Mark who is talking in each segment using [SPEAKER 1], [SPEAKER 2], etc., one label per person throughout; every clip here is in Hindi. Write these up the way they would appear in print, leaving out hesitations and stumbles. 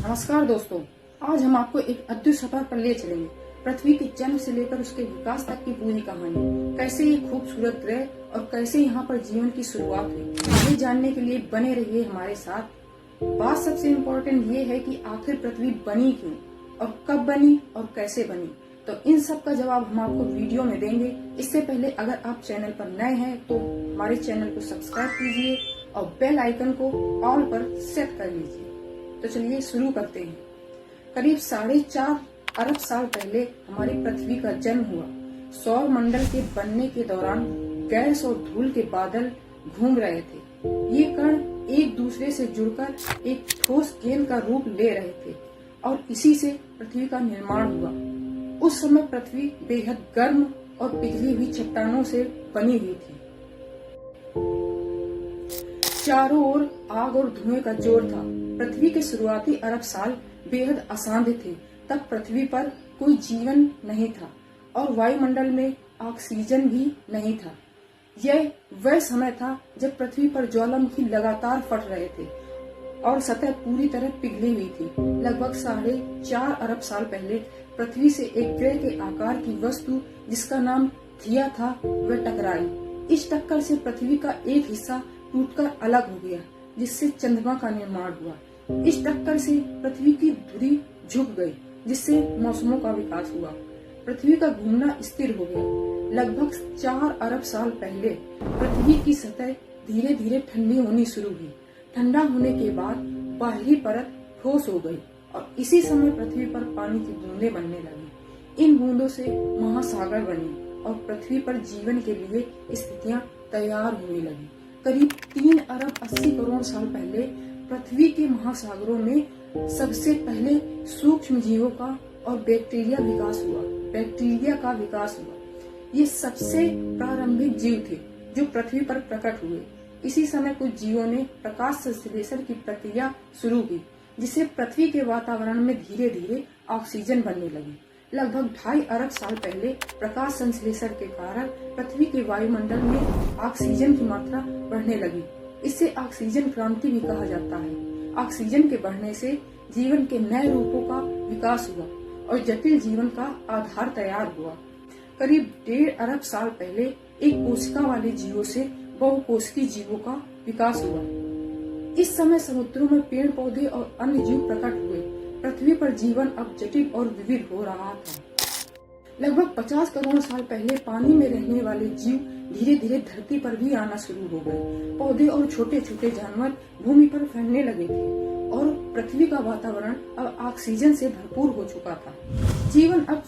[SPEAKER 1] नमस्कार दोस्तों, आज हम आपको एक अद्भुत सफर पर ले चलेंगे। पृथ्वी के जन्म से लेकर उसके विकास तक की पूरी कहानी, कैसे ये खूबसूरत ग्रह और कैसे यहाँ पर जीवन की शुरुआत हुई, ये जानने के लिए बने रहिए हमारे साथ। बात सबसे इम्पोर्टेंट ये है कि आखिर पृथ्वी बनी क्यों और कब बनी और कैसे बनी, तो इन सब का जवाब हम आपको वीडियो में देंगे। इससे पहले अगर आप चैनल पर नए हैं तो हमारे चैनल को सब्सक्राइब कीजिए और बेल आइकन को ऑल पर सेट कर लीजिए। तो चलिए शुरू करते हैं। करीब 4.5 अरब साल पहले हमारी पृथ्वी का जन्म हुआ। सौर मंडल के बनने के दौरान गैस और धूल के बादल घूम रहे थे। ये कण एक दूसरे से जुड़कर एक ठोस गेंद का रूप ले रहे थे और इसी से पृथ्वी का निर्माण हुआ। उस समय पृथ्वी बेहद गर्म और पिघली हुई चट्टानों से बनी हुई थी। चारों ओर आग और धुएं का जोर था। पृथ्वी के शुरुआती अरब साल बेहद अशांत थे। तब पृथ्वी पर कोई जीवन नहीं था और वायुमंडल में ऑक्सीजन भी नहीं था। यह वह समय था जब पृथ्वी पर ज्वालामुखी लगातार फट रहे थे और सतह पूरी तरह पिघली हुई थी। लगभग 4.5 अरब साल पहले पृथ्वी से एक ग्रह के आकार की वस्तु जिसका नाम थिया था वह टकराई। इस टक्कर से पृथ्वी का एक हिस्सा टूटकर अलग हो गया, जिससे चंद्रमा का निर्माण हुआ। इस टक्कर से पृथ्वी की धुरी झुक गई, जिससे मौसमों का विकास हुआ। पृथ्वी का घूमना स्थिर हो गया। लगभग 4 अरब साल पहले पृथ्वी की सतह धीरे धीरे ठंडी होनी शुरू हुई। ठंडा होने के बाद बाहरी परत ठोस हो गई और इसी समय पृथ्वी पर पानी की बूंदें बनने लगी। इन बूंदों से महासागर बने और पृथ्वी पर जीवन के लिए स्थितियां तैयार होने लगी। करीब 3 अरब 80 करोड़ साल पहले पृथ्वी के महासागरों में सबसे पहले सूक्ष्म जीवों का और बैक्टीरिया का विकास हुआ। ये सबसे प्रारंभिक जीव थे जो पृथ्वी पर प्रकट हुए। इसी समय कुछ जीवों ने प्रकाश संश्लेषण की प्रक्रिया शुरू की, जिससे पृथ्वी के वातावरण में धीरे धीरे ऑक्सीजन बनने लगी। लगभग 2.5 अरब साल पहले प्रकाश संश्लेषण के कारण पृथ्वी के वायुमंडल में ऑक्सीजन की मात्रा बढ़ने लगी। इसे ऑक्सीजन क्रांति भी कहा जाता है। ऑक्सीजन के बढ़ने से जीवन के नए रूपों का विकास हुआ और जटिल जीवन का आधार तैयार हुआ। करीब 1.5 अरब साल पहले एक कोशिका वाले जीवों से बहुकोशिकीय जीवों का विकास हुआ। इस समय समुद्रों में पेड़ पौधे और अन्य जीव प्रकट हुए। पृथ्वी पर जीवन अब जटिल और विविध हो रहा था। लगभग 50 करोड़ साल पहले पानी में रहने वाले जीव धीरे धीरे धरती पर भी आना शुरू हो गए। पौधे और छोटे छोटे जानवर भूमि पर फैलने लगे थे और पृथ्वी का वातावरण अब ऑक्सीजन से भरपूर हो चुका था। जीवन अब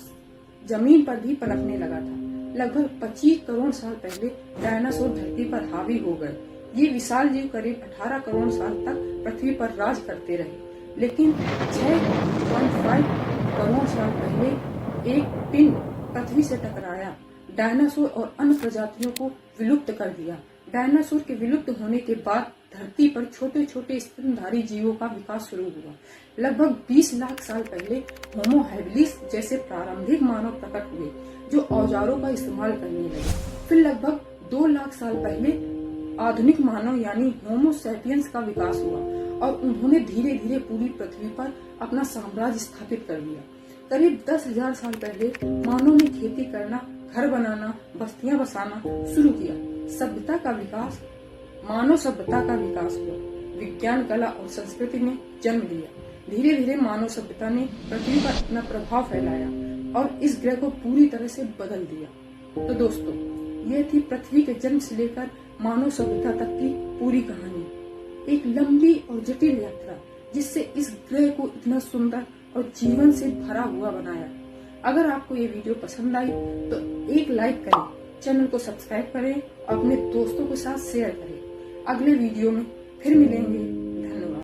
[SPEAKER 1] जमीन पर भी पनपने लगा था। लगभग 25 करोड़ साल पहले डायनासोर धरती पर हावी हो गए। ये विशाल जीव करीब 18 करोड़ साल तक पृथ्वी पर राज करते रहे, लेकिन 6.5 करोड़ साल पहले एक पिंड पृथ्वी से टकराया। डायनासोर और अन्य प्रजातियों को विलुप्त कर दिया। डायनासोर के विलुप्त होने के बाद धरती पर छोटे छोटे स्तनधारी जीवों का विकास शुरू हुआ। लगभग 20 लाख साल पहले होमो हैबिलिस जैसे प्रारंभिक मानव प्रकट हुए, जो औजारों का इस्तेमाल करने लगे। फिर लगभग 2 लाख साल पहले आधुनिक मानव यानी होमो सैपियंस का विकास हुआ और उन्होंने धीरे धीरे पूरी पृथ्वी पर अपना साम्राज्य स्थापित कर दिया। करीब 10,000 साल पहले मानव ने खेती करना, घर बनाना, बस्तियां बसाना शुरू किया। मानव सभ्यता का विकास हुआ। विज्ञान, कला और संस्कृति ने जन्म लिया। धीरे धीरे मानव सभ्यता ने पृथ्वी पर अपना प्रभाव फैलाया और इस ग्रह को पूरी तरह से बदल दिया। तो दोस्तों, ये थी पृथ्वी के जन्म से लेकर मानव सभ्यता तक की पूरी कहानी। एक लंबी और जटिल यात्रा, जिससे इस ग्रह को इतना सुंदर और जीवन से भरा हुआ बनाया। अगर आपको ये वीडियो पसंद आई तो एक लाइक करें, चैनल को सब्सक्राइब करें और अपने दोस्तों के साथ शेयर करें। अगले वीडियो में फिर मिलेंगे।